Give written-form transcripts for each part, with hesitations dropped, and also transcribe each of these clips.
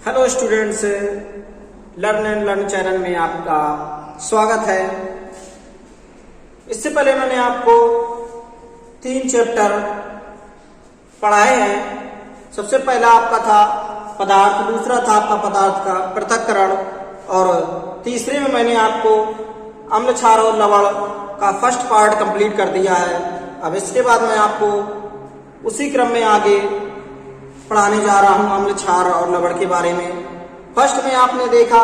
Hello students, learn and learn channel में आपका स्वागत है। इससे पहले मैंने आपको 3 चैप्टर पढ़ाए हैं। सबसे पहला आपका था पदार्थ, दूसरा था आपका पदार्थ का पृथक्करण और तीसरे में मैंने आपको अम्ल, क्षार और लवण का फर्स्ट पार्ट कंप्लीट कर दिया है। अब इसके बाद मैं आपको उसी क्रम में आगे पढ़ाने जा रहा हूं अम्ल, क्षार और लवण के बारे में। फर्स्ट में आपने देखा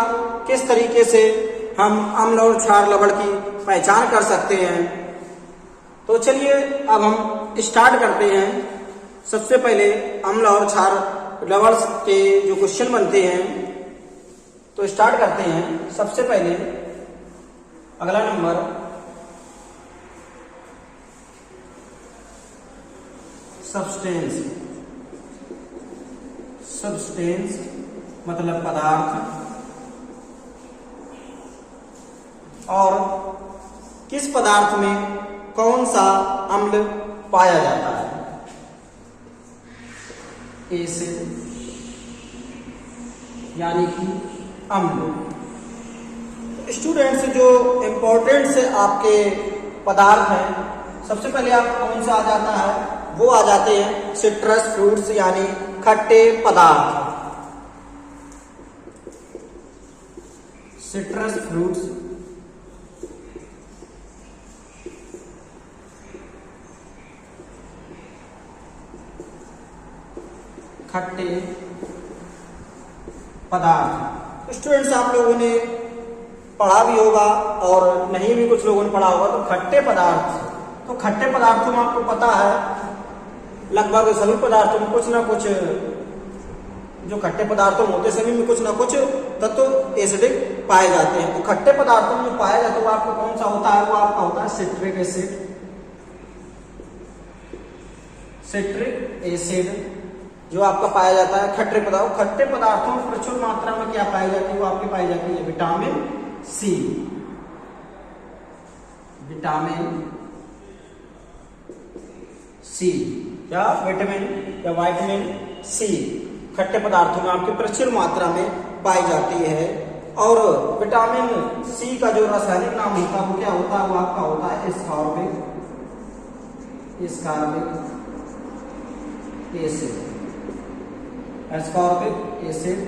किस तरीके से हम अम्ल और क्षार लवण की पहचान कर सकते हैं। तो चलिए अब हम स्टार्ट करते हैं। सबसे पहले अम्ल और क्षार लवण के जो क्वेश्चन बनते हैं तो स्टार्ट करते हैं। सबसे पहले अगला नंबर सब्सटेंस। सब्सटेंस मतलब पदार्थ, और किस पदार्थ में कौन सा अम्ल पाया जाता है। एसिड यानी कि अम्ल। स्टूडेंट्स, जो इंपॉर्टेंट से आपके पदार्थ हैं, सबसे पहले आपको कौन सा आ जाता है, वो आ जाते हैं सिट्रस फ्रूट्स यानी खट्टे पदार्थ। सिट्रस फ्रूट्स खट्टे पदार्थ। स्टूडेंट्स, आप लोगों ने पढ़ा भी होगा और नहीं भी कुछ लोगों ने पढ़ा होगा। तो खट्टे पदार्थ, तो खट्टे पदार्थों में आपको पता है लगभग सभी पदार्थों में कुछ ना कुछ, जो खट्टे पदार्थों में होते सभी में कुछ ना कुछ तत्व एसिडिक पाए जाते हैं। तो खट्टे पदार्थों में जो पाया जाता है वो आपको कौन सा होता है, वो आपका होता है सिट्रिक एसिड। सिट्रिक एसिड जो आपका पाया जाता है खट्टे पदार्थों में प्रचुर मात्रा में क्या पाई जाती है, वो आपकी पाई जाती है विटामिन सी। विटामिन सी या विटामिन या विटामिन सी खट्टे पदार्थों में आपकी प्रचुर मात्रा में पाई जाती है। और विटामिन सी का जो रासायनिक नाम होता है वो क्या होता है, वो आपका होता है एस्कॉर्बिक एसिड। एस्कॉर्बिक एसिड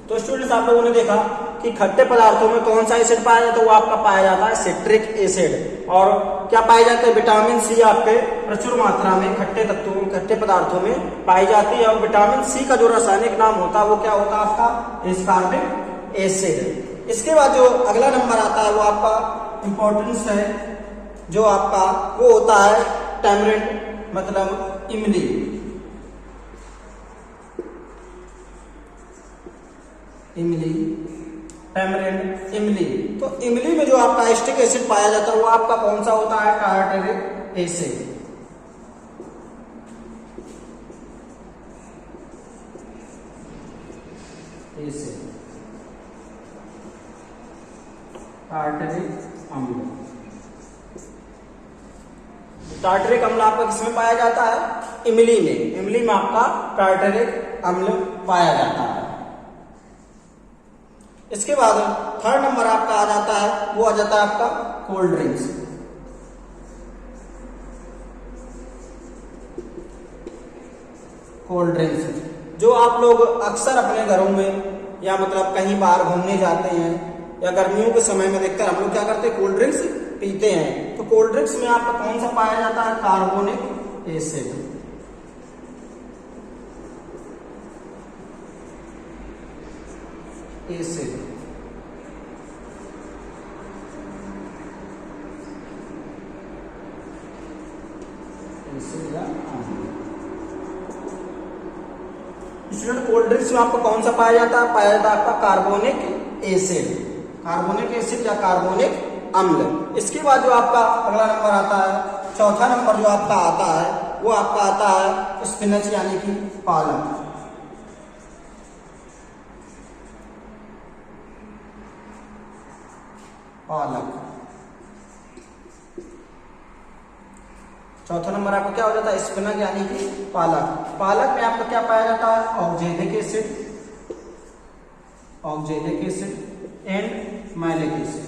तो स्टूडेंट्स, आप लोगों ने देखा कि खट्टे पदार्थों में कौन सा एसिड पाया जाता है, वो आपका पाया जाता है सिट्रिक एसिड। और क्या पाया जाता है, विटामिन सी आपके प्रचुर मात्रा में खट्टे तत्वों, खट्टे पदार्थों में पाई जाती है। और विटामिन सी का जो रासायनिक नाम होता है वो क्या होता है आपका एस्कॉर्बिक एसिड। इसके बाद जो अगला नंबर आता है वो आपका इंपॉर्टेंस है, जो आपका वो होता है टैमरिंड मतलब इमली। इमली, टैमरिंड, इमली। तो इमली में जो आपका एस्टिक एसिड पाया जाता है वो आपका कौन सा होता है, टार्टरिक एसिड। टार्टरिक अम्ल। टार्टरिक अम्ल आपका किसमें पाया जाता है, इमली में। इमली में आपका टार्टरिक अम्ल पाया जाता है। इसके बाद थर्ड नंबर आपका आ जाता है, वो आ जाता है आपका कोल्ड ड्रिंक्स। कोल्ड ड्रिंक्स जो आप लोग अक्सर अपने घरों में या मतलब कहीं बाहर घूमने जाते हैं या गर्मियों के समय में देखकर हम लोग क्या करते हैं, कोल्ड ड्रिंक्स पीते हैं। तो कोल्ड ड्रिंक्स में आपका कौन सा पाया जाता है, carbonic acid. Acid student, cold drinks में आपको कौन सा पाया जाता है, पाया जाता है आपका कार्बोनिक एसिड। कार्बोनिक एसिड या कार्बोनिक अम्ल। इसके बाद जो आपका अगला नंबर आता है, चौथा नंबर जो आपका आता है वो आपका आता है स्पिनच यानी कि पालक। पालक चौथा नंबर आपका क्या हो जाता है, स्पिनच यानी कि पालक। पालक में आपका क्या पाया जाता है, oxalic acid, oxalic acid and malic acid,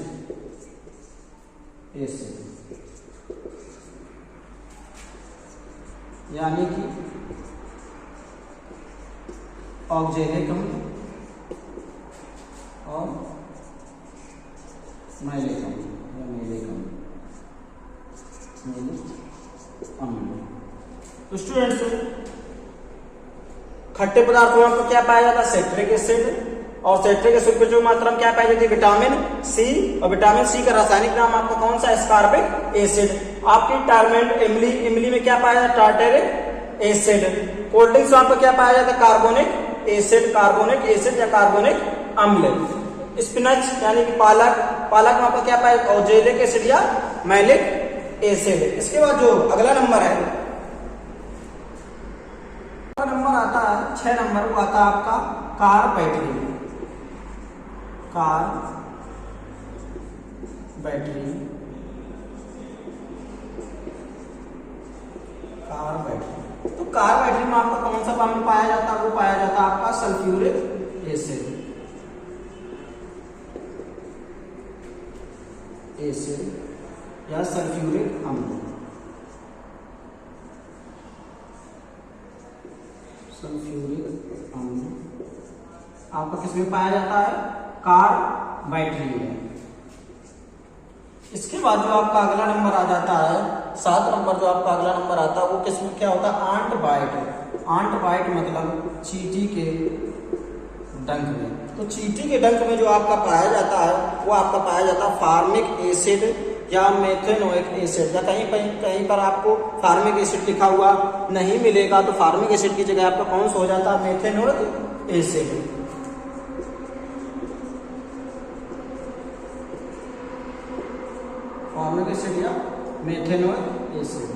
acid यानी कि ऑक्जेलिक अम्ल और मैलिक अम्ल या मैलिक अम्ल। तो स्टूडेंट्स, खट्टे पदार्थों में क्या पाया जाता है, सिट्रिक एसिड, और सिट्रिक एसिड की जो मात्रा में क्या पाई जाती है, विटामिन सी, और विटामिन सी का रासायनिक नाम आपका कौन सा, एस्कॉर्बिक एसिड। आपकी टारमेंट इमली, इमली में क्या पाया जाता है, टार्टेरिक एसिड। कोल्ड ड्रिंक्स में आपका क्या पाया जाता है, कार्बोनिक एसिड, कार्बोनिक एसिड या कार्बोनिक अम्ल। स्पिनच यानी कि पालक, पालक में आपका क्या पाया, ऑक्जेलिक एसिड या मैलिक एसिड। इसके बाद जो अगला नंबर है, नंबर आता है 6 नंबर, वो आता है आपका कार्बैटरी, कार बैटरी, कार बैटरी। तो कार बैटरी में आपका कौन सा अम्ल पाया जाता है, वो पाया जाता है आपका सल्फ्यूरिक एसिड, एसिड या सल्फ्यूरिक अम्ल, सल्फ्यूरिक अम्ल आपका किसमें पाया जाता है, कार बैटरी में। इसके बाद जो आपका अगला नंबर आ जाता है 7 नंबर, जो आपका अगला नंबर आता है वो किसमें क्या होता है, आंट बाइट। आंट बाइट मतलब चींटी के डंक में। तो चींटी के डंक में जो आपका पाया जाता है वो आपका पाया जाता है फार्मिक एसिड या मेथेनोइक एसिड, या कहीं पर आपको फार्मिक एसिड लिखा हुआ नहीं मिलेगा तो फार्मिक एसिड की जगह आपका कौन सा हो जाता है, मेथेनोइक एसिड। फार्मिक एसिड या मेथेनोइक एसिड।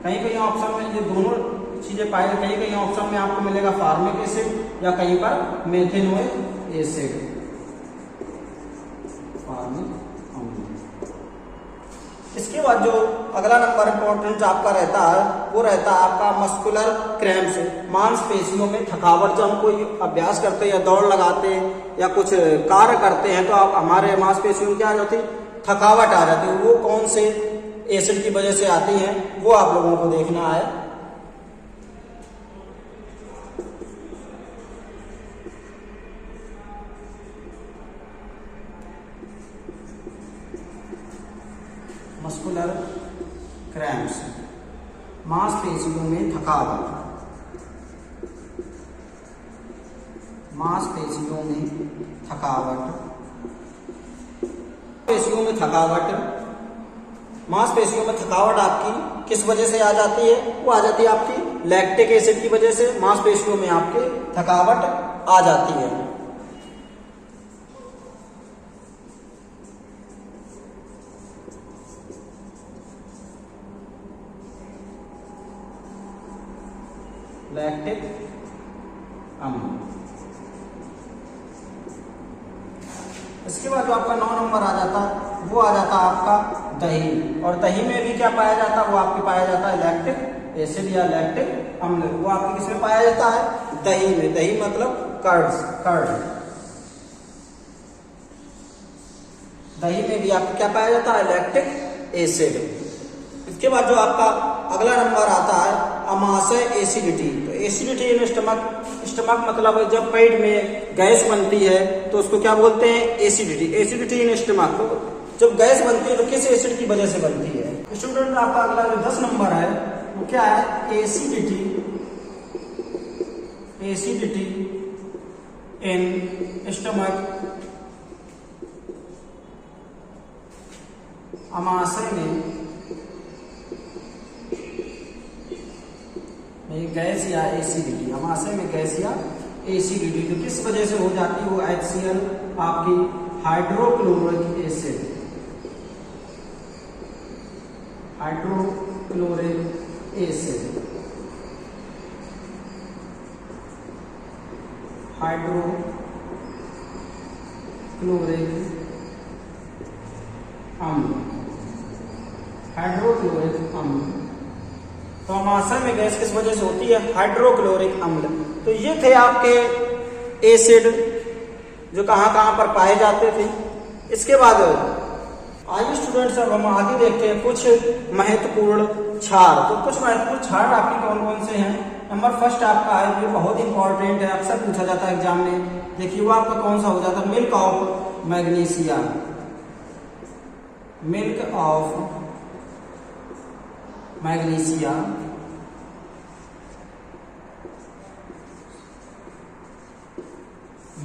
कहीं ऑप्शन में ये दोनों चीजें पाए, कहीं ऑप्शन में आपको मिलेगा फार्मिक एसिड या कहीं पर मेथेनोइक एसिड, फार्मिक अम्ल। इसके बाद जो अगला नंबर इंपॉर्टेंट आपका रहता है वो रहता है आपका मस्कुलर क्रैम्प्स, मांसपेशियों में थकावट। जब हम कोई अभ्यास करते हैं या दौड़ लगाते हैं या कुछ कार्य करते हैं तो आप हमारे मांसपेशियों में क्या आ जाती, थकावट आ जाती है। वो कौन से एसिड की वजह से आती है वो आप लोगों को देखना है। मस्कुलर क्रैम्प्स, मांसपेशियों में थकावट, मांसपेशियों में थकावट, पेशियों में थकावट। मांसपेशियों में थकावट आपकी किस वजह से आ जाती है, वो आ जाती है आपकी लैक्टिक एसिड की वजह से मांसपेशियों में आपके थकावट आ जाती है। लैक्टिक अम्ल। इसके बाद जो आपका 9 नंबर आ जाता वो आ जाता आपका दही, और दही में भी क्या पाया जाता है, वो आपके पाया जाता है लैक्टिक एसिड या लैक्टिक अम्ल। वो आपके किसमें पाया जाता है, दही में। दही मतलब कर्ड। दही में भी आपको क्या पाया जाता है, लैक्टिक एसिड। इसके बाद जो आपका अगला नंबर आता है अमाशय एसिडिटी। तो एसिडिटी इन स्टमक मतलब जब पेट में गैस बनती है तो उसको क्या बोलते हैं, एसिडिटी। एसिडिटी इन स्टमक, तो जब गैस बनती है तो किस एसिड की वजह से बनती है। स्टूडेंट आपका अगला जो 10 नंबर है वो क्या है, एसिडिटी इन स्टमक, अमाशय में गैस या एसिडिटी, अमाशय में गैस या एसिडिटी तो किस वजह से हो जाती है, वो HCl आपकी hydrochloric acid, hydrochloric acid hydrochloric अम्ल, हाइड्रोक्लोरिक अम्ल। तो अमाशय में गैस किस वजह से होती है? हाइड्रोक्लोरिक अम्ल। तो ये थे आपके एसिड जो कहाँ कहाँ पर पाए जाते थे। इसके बाद आइए स्टूडेंट्स अब हम आगे देखते हैं कुछ महत्वपूर्ण क्षार। तो कुछ महत्वपूर्ण क्षार आपके कौन कौन से हैं? नंबर फर्स्ट आपका है, जो बहुत इंपॉर्टेंट है, अक्सर पूछा जाता है एग्जाम में। देखिए वो आपका कौन सा हो जाता है? Milk of magnesia, milk of magnesia.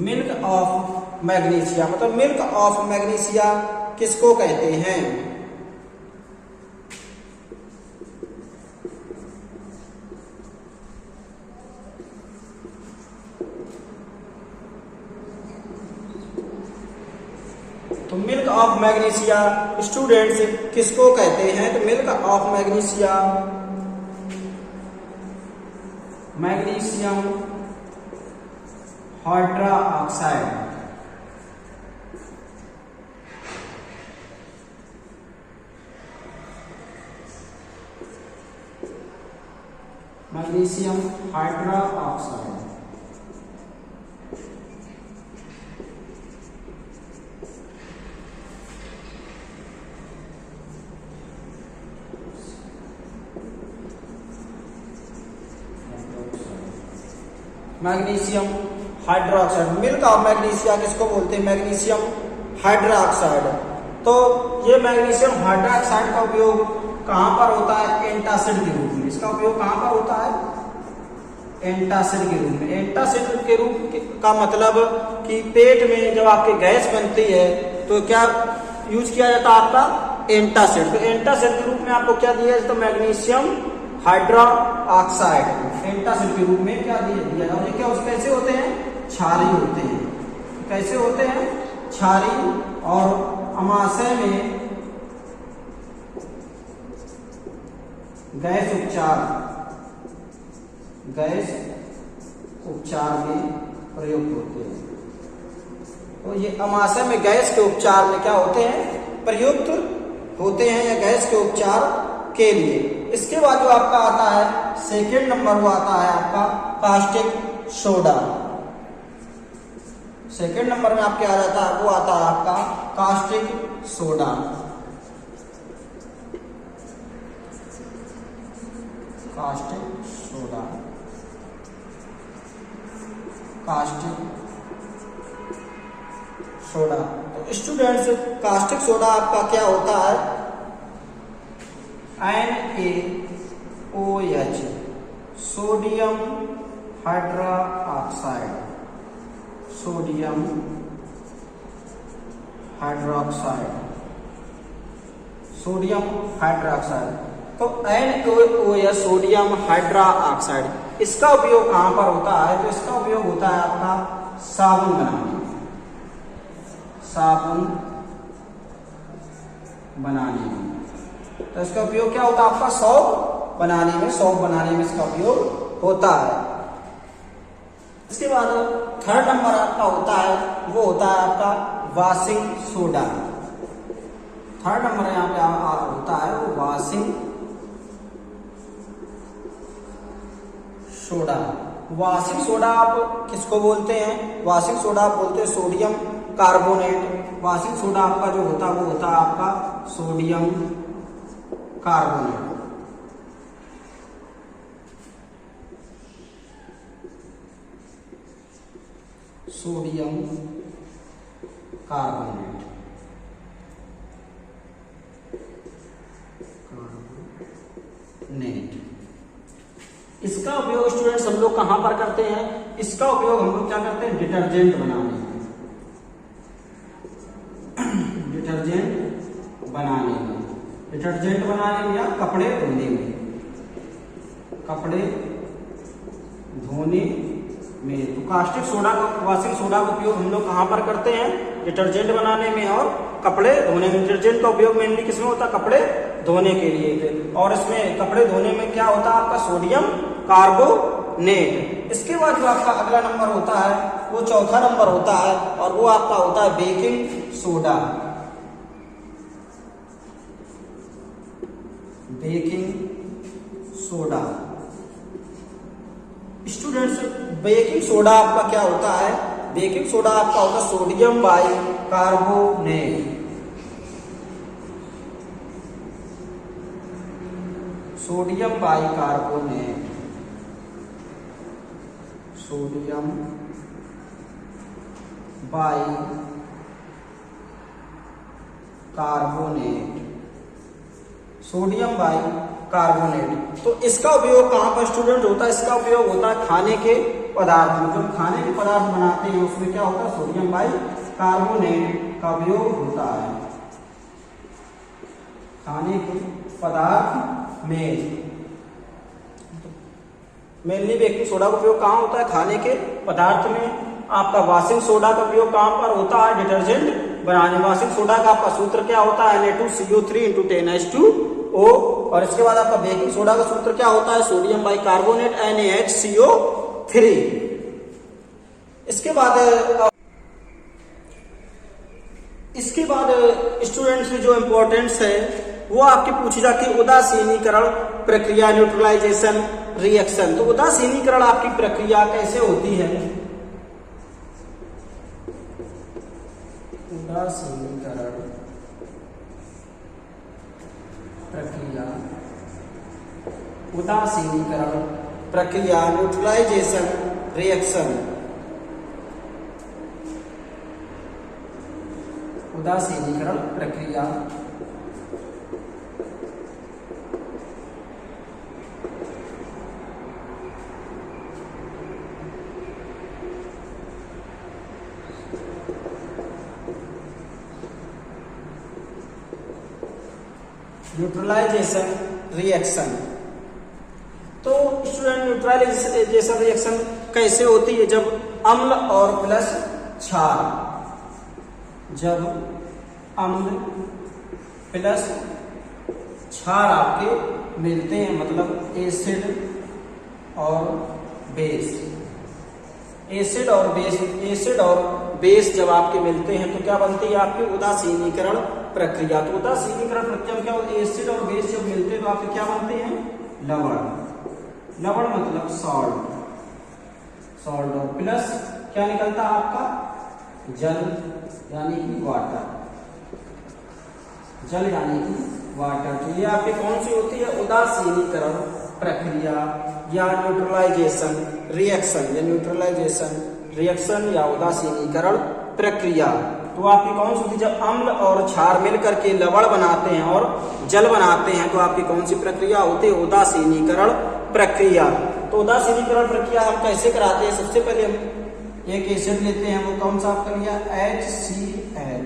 Milk of magnesia मतलब मिल्क ऑफ मैग्नीशिया किसको कहते हैं? तो मिल्क ऑफ मैग्नीशिया स्टूडेंट्स किसको कहते हैं? तो milk of magnesia, magnesium hydroxide, magnesium hydroxide. Magnesium hydroxide, milk of magnesia किसको बोलते हैं? Magnesium hydroxide. तो ये मैग्नीशियम हाइड्रोक्साइड का उपयोग कहां पर होता है? एंटासिड के रूप में। इसका उपयोग कहां पर होता है? एंटासिड के रूप में। एंटासिड के रूप का मतलब कि पेट में जब आपके गैस बनती है तो क्या यूज किया जाता है? आपका एंटासिड। तो एंटासिड के रूप में आपको क्या दिया है? तो मैग्नीशियम हाइड्रोक्साइड एंटासिड के रूप में क्या दिया जाता है? क्या उसके कैसे होते हैं? क्षारीय होते हैं। कैसे होते हैं? क्षारीय। और अमाशय में गैस उपचार में प्रयुक्त होते हैं। तो ये अमाशय में गैस के उपचार में क्या होते हैं? प्रयुक्त होते हैं, या गैस के उपचार के लिए। इसके बाद जो आपका आता है सेकेंड नंबर, वो आता है आपका कास्टिक सोडा। सेकेंड नंबर में आपके आ जाता है, वो आता है आपका caustic soda. Caustic soda, caustic soda. तो स्टूडेंट्स कास्टिक सोडा आपका क्या होता है? NaOH, sodium hydroxide, sodium hydroxide, sodium hydroxide. तो NaOH सोडियम हाइड्रोक्साइड, इसका उपयोग कहां पर होता है? तो इसका उपयोग होता है आपका साबुन बनाने में, साबुन बनाने में। तो इसका उपयोग क्या होता है? आपका सौंफ बनाने में, सौंफ बनाने में इसका उपयोग होता है। इसके बाद थर्ड नंबर आपका होता है, वो होता है आपका वॉशिंग सोडा। थर्ड नंबर यहाँ पे होता है वो वॉशिंग सोडा। वॉशिंग सोडा आप किसको बोलते हैं? वॉशिंग सोडा आप बोलते हैं सोडियम कार्बोनेट। वॉशिंग सोडा आपका जो होता है वो होता है आपका sodium carbonate. Sodium carbonate, carbonate. इसका उपयोग स्टूडेंट्स हम लोग कहां पर करते हैं? इसका उपयोग हम लोग क्या करते हैं? डिटर्जेंट बनाने में, डिटर्जेंट बनाने में, डिटर्जेंट बनाने में या कपड़े धोने में, कपड़े धोने में। तो कास्टिक सोडा का, वॉशिंग सोडा का उपयोग हम लोग कहां पर करते हैं? डिटर्जेंट बनाने में और कपड़े धोने में। डिटर्जेंट का उपयोग मेनली किसमें होता है? कपड़े धोने के लिए। और इसमें कपड़े धोने में क्या होता है? आपका सोडियम कार्बोनेट। इसके बाद जो आपका अगला नंबर होता है वो चौथा नंबर होता है और वो आपका होता है baking soda. Baking soda students, baking soda आपका क्या होता है? बेकिंग सोडा आपका होता है sodium bicarbonate. Sodium bicarbonate, sodium bicarbonate, sodium bicarbonate. तो इसका उपयोग कहां पर स्टूडेंट होता है? इसका उपयोग होता है खाने के पदार्थ में। जब खाने के पदार्थ बनाते हैं उसमें क्या होता है? सोडियम बाइकार्बोनेट का उपयोग होता है खाने के पदार्थ में। मेनली बेकिंग सोडा का उपयोग कहाँ होता है? खाने के पदार्थ में। आपका वॉशिंग सोडा का उपयोग कहाँ पर होता है? डिटर्जेंट बनाने। वॉशिंग सोडा का आपका सूत्र क्या होता है? Na2CO3 × 10H2O। और इसके बाद आपका बेकिंग सोडा का सूत्र क्या होता है? Sodium bicarbonate NaHCO3। इसके बाद स्टूडेंट्स की जो इंपॉर्टेंस है वो आपकी पूछी जाती है उदासीनीकरण प्रक्रिया, न्यूट्रलाइजेशन रिएक्शन। तो उदासीनीकरण आपकी प्रक्रिया कैसे होती है? उदासीनीकरण प्रक्रिया, उदासीनीकरण प्रक्रिया, न्यूट्रलाइजेशन रिएक्शन। उदासीनीकरण प्रक्रिया न्यूट्रलाइजेशन रिएक्शन। तो स्टूडेंट न्यूट्रलाइजेशन रिएक्शन कैसे होती है? जब अम्ल और प्लस क्षार, जब अम्ल प्लस क्षार आपके मिलते हैं, मतलब एसिड और बेस। एसिड और बेस जब आपके मिलते हैं तो क्या बनती है? आपकी उदासीनीकरण प्रक्रिया। तो उदासीनीकरण प्रक्रिया में क्या होता है? एसिड और बेस जब मिलते हैं तो आपके क्या बनते हैं? लवण। लवण मतलब सॉल्ट। सॉल्ट और प्लस क्या निकलता है आपका? जल यानी कि वाटर। जल यानी कि वाटर। तो ये आपकी कौन सी होती है? उदासीनीकरण प्रक्रिया या न्यूट्रलाइजेशन रिएक्शन, या न्यूट्रलाइजेशन रिएक्शन या उदासीनीकरण प्रक्रिया। तो आपकी कौन सी होती है? जब अम्ल और क्षार मिलकर के लवण बनाते हैं और जल बनाते हैं तो आपकी कौन सी प्रक्रिया होती है? उदासीनीकरण प्रक्रिया। तो उदासीनीकरण प्रक्रिया हम कैसे कराते हैं? सबसे पहले हम एक एसिड लेते हैं, वो कौन सा आपका लिया? HCl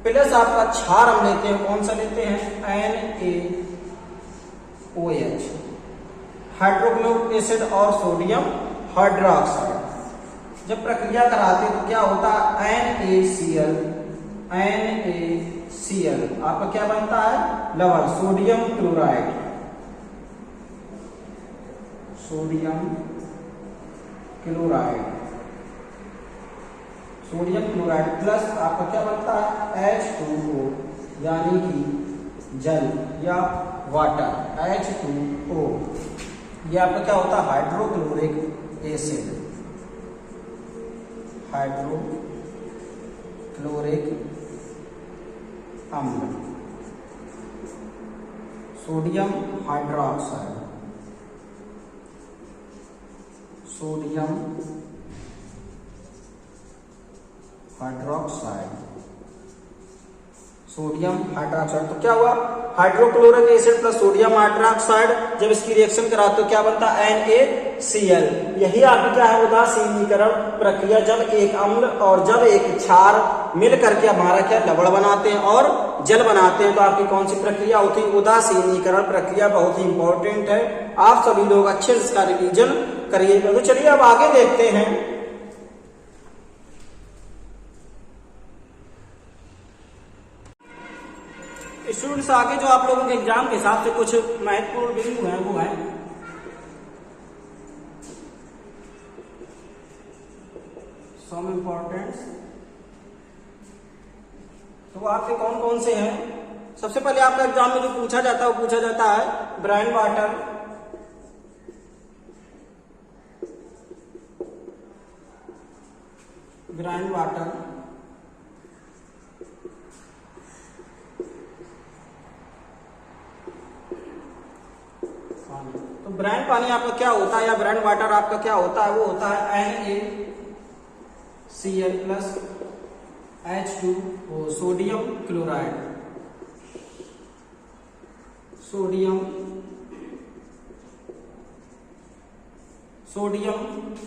प्लस आपका क्षार हम लेते हैं, कौन सा लेते हैं? NaOH, हाइड्रोक्लोरिक एसिड और सोडियम हाइड्रोक्साइड। जब प्रक्रिया कराते हैं तो क्या होता है? NaCl आपका क्या बनता है? लवण, sodium chloride. Sodium chloride plus आपका क्या बनता है? H2O यानी कि जल या वाटर, H2O। ये आपका क्या होता है? हाइड्रोक्लोरिक एसिड, हाइड्रोक्लोरिक अम्ल, sodium hydroxide, sodium hydroxide, sodium hydroxide. तो क्या हुआ? Hydrochloric acid plus sodium hydroxide जब इसकी रिएक्शन कराते तो क्या बनता है? NaCl। यही आपकी क्या है? उदासीनीकरण प्रक्रिया। जब एक अम्ल और जब एक क्षार मिल करके हमारा क्या लवण बनाते हैं और जल बनाते हैं तो आपकी कौन सी प्रक्रिया होती है? उदासीनीकरण प्रक्रिया। बहुत ही इंपॉर्टेंट है, आप सभी लोग अच्छे से इसका रिवीजन करिएगा। तो चलिए अब आगे देखते हैं। स्टूडेंट्स आगे जो आप लोगों के एग्जाम के हिसाब से कुछ महत्वपूर्ण बिंदु हैं वो है सम इम्पोर्टेंट, तो वो आपके कौन कौन से हैं? सबसे पहले आपका एग्जाम में जो पूछा जाता है वो पूछा जाता है ब्राइन वाटर, ब्राइन वाटर, तो ब्राइन पानी आपका क्या होता है या ब्राइन वाटर आपका क्या होता है? वो होता है NaCl plus H2O, sodium chloride, sodium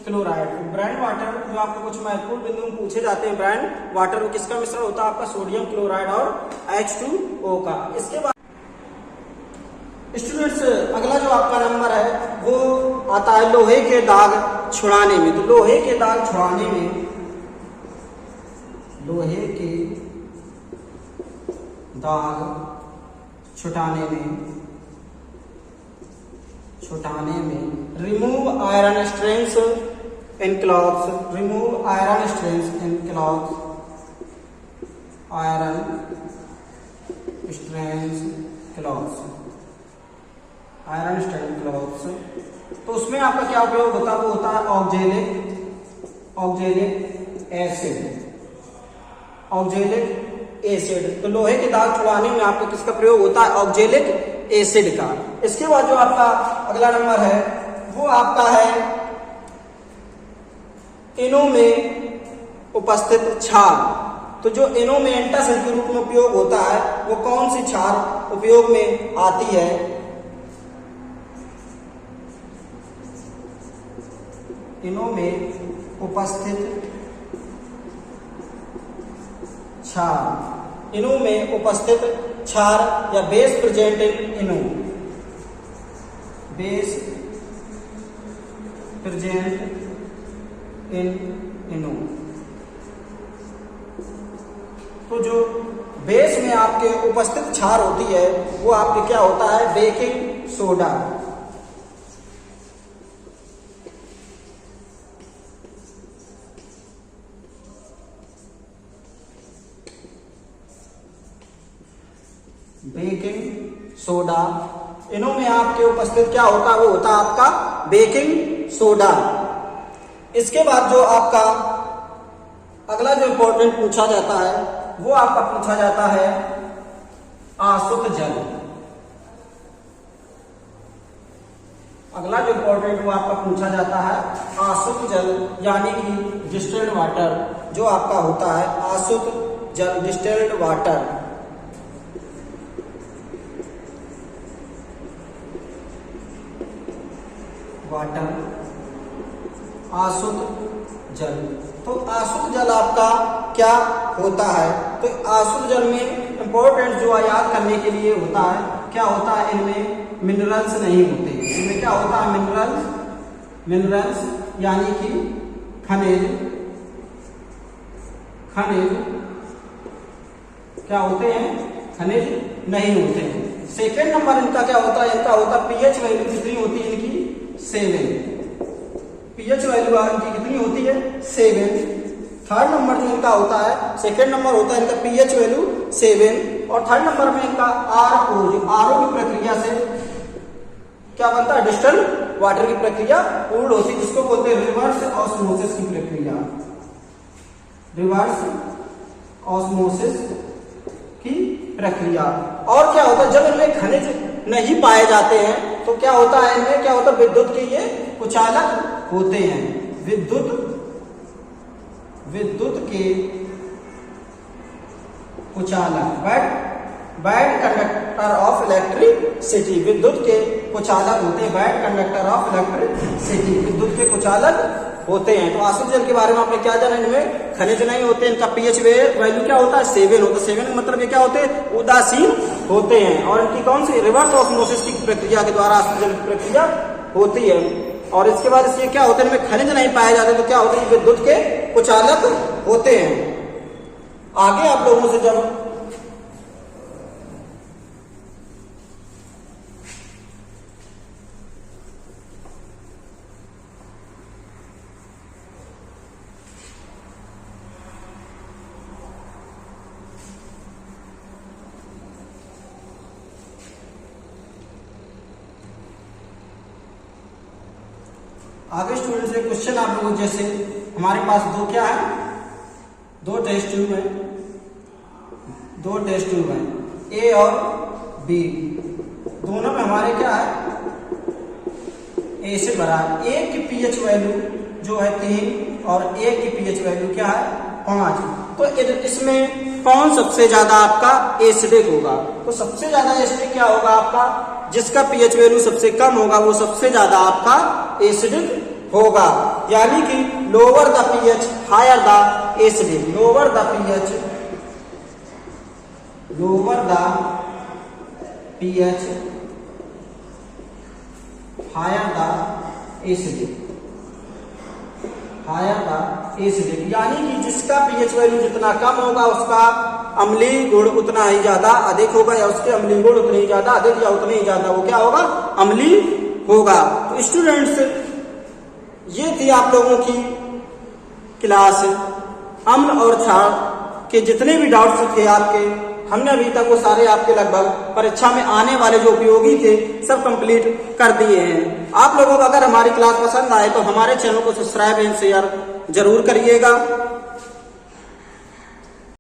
chloride. Brine water जो आपको कुछ महत्वपूर्ण बिंदु में पूछे जाते हैं, ब्राइन वाटर में किसका मिश्रण होता है? आपका सोडियम क्लोराइड और H2O का। इसके बाद स्टूडेंट्स अगला जो आपका नंबर है वो आता है लोहे के दाग छुड़ाने में। तो लोहे के दाग छुड़ाने में, लोहे के दाग छुटाने में remove iron strains in clothes, remove iron strains in clothes, iron strains clothes, iron strain clothes. तो उसमें आपका क्या उपयोग होता है? वो होता है ऑक्जेलिक एसिड। तो लोहे के दाग छुड़ाने में आपका किसका प्रयोग होता है? ऑक्जेलिक एसिड का। इसके बाद जो आपका अगला नंबर है वो आपका है इनो में उपस्थित क्षार। तो जो इनो में एंटासिड के रूप में उपयोग होता है वो कौन सी क्षार उपयोग में आती है? इनो में उपस्थित क्षार, इनो में उपस्थित क्षार या base present in Eno, base present in Eno. तो जो बेस में आपके उपस्थित क्षार होती है वो आपके क्या होता है? Baking soda. बेकिंग सोडा, इनों में आपके उपस्थित क्या होता है? वो होता है आपका बेकिंग सोडा। इसके बाद जो आपका अगला जो इंपॉर्टेंट पूछा जाता है वो आपका पूछा जाता है आसुत जल। अगला जो इंपॉर्टेंट वो आपका पूछा जाता है आसुत जल, यानी कि डिस्टिल्ड वाटर। जो आपका होता है आसुत जल, डिस्टिल्ड वाटर, आसुत जल। तो आसुत जल आपका क्या होता है? तो आसुत जल में इंपॉर्टेंट जो याद करने के लिए होता है, क्या होता है? इनमें मिनरल्स नहीं होते। इनमें क्या होता है? मिनरल्स यानी कि खनिज क्या होते हैं? खनिज नहीं होते हैं। सेकेंड नंबर इनका क्या होता है? इनका होता है पीएच वैल्यू कितनी होती है इनकी? 7। पीएच वैल्यू इनकी कितनी होती है? 7। थर्ड नंबर जो इनका होता है, सेकेंड नंबर होता है इनका पीएच वैल्यू 7, और थर्ड नंबर में इनका आरओ, जो आरओ की प्रक्रिया से क्या बनता है? डिस्टिल्ड वाटर की प्रक्रिया पूर्ण होती है, जिसको बोलते हैं रिवर्स ऑस्मोसिस की प्रक्रिया, रिवर्स ऑस्मोसिस की प्रक्रिया। और क्या होता है? जब इनमें खनिज नहीं पाए जाते हैं तो क्या होता है? इनमें क्या होता है? विद्युत के ये कुचालक होते हैं। विद्युत के कुचालक, बैड कंडक्टर ऑफ इलेक्ट्रिसिटी। विद्युत के कुचालक होते हैं, बैड कंडक्टर ऑफ इलेक्ट्रिसिटी, विद्युत के कुचालक होते हैं। तो आसुत जल के बारे में आपने क्या जाना? इनमें खनिज नहीं होते, इनका पीएच वैल्यू क्या होता है? 7 होता है। 7 मतलब ये क्या होते हैं? उदासीन होते हैं। और इनकी कौन सी? रिवर्स ऑस्मोसिस की प्रक्रिया के द्वारा आसुत जल की प्रक्रिया होती है। और इसके बाद इसके क्या होते हैं? इनमें खनिज नहीं पाए जाते तो क्या होते हैं? विद्युत के कुचालक होते हैं। आगे आप लोगों से जब आगे स्टूडेंट्स एक क्वेश्चन आप लोगों जैसे हमारे पास दो क्या है, दो टेस्ट ट्यूब है, दो टेस्ट ट्यूब है ए और बी, दोनों में हमारे क्या है एसिड भरा है। ए की पीएच वैल्यू जो है 3 और ए की पीएच वैल्यू क्या है 5। तो इसमें कौन सबसे ज्यादा आपका एसिडिक होगा? तो सबसे ज्यादा एसिडिक क्या होगा आपका, जिसका पीएच वैल्यू सबसे कम होगा वो सबसे ज्यादा आपका एसिडिक होगा। यानी कि lower the pH higher the acidic, lower the pH higher the acidic, higher the acidic. यानी कि जिसका पीएच वैल्यू जितना कम होगा उसका अम्लीय गुण उतना ही ज्यादा अधिक होगा, या उसके अम्लीय गुण उतने ही ज्यादा अधिक या उतने ही ज्यादा वो क्या होगा अम्लीय होगा। तो स्टूडेंट्स ये थी आप लोगों की क्लास। अम्ल और क्षार के जितने भी डाउट्स थे आपके, हमने अभी तक वो सारे आपके लगभग परीक्षा में आने वाले जो उपयोगी थे सब कंप्लीट कर दिए हैं। आप लोगों को अगर हमारी क्लास पसंद आए तो हमारे चैनल को सब्सक्राइब एंड शेयर जरूर करिएगा।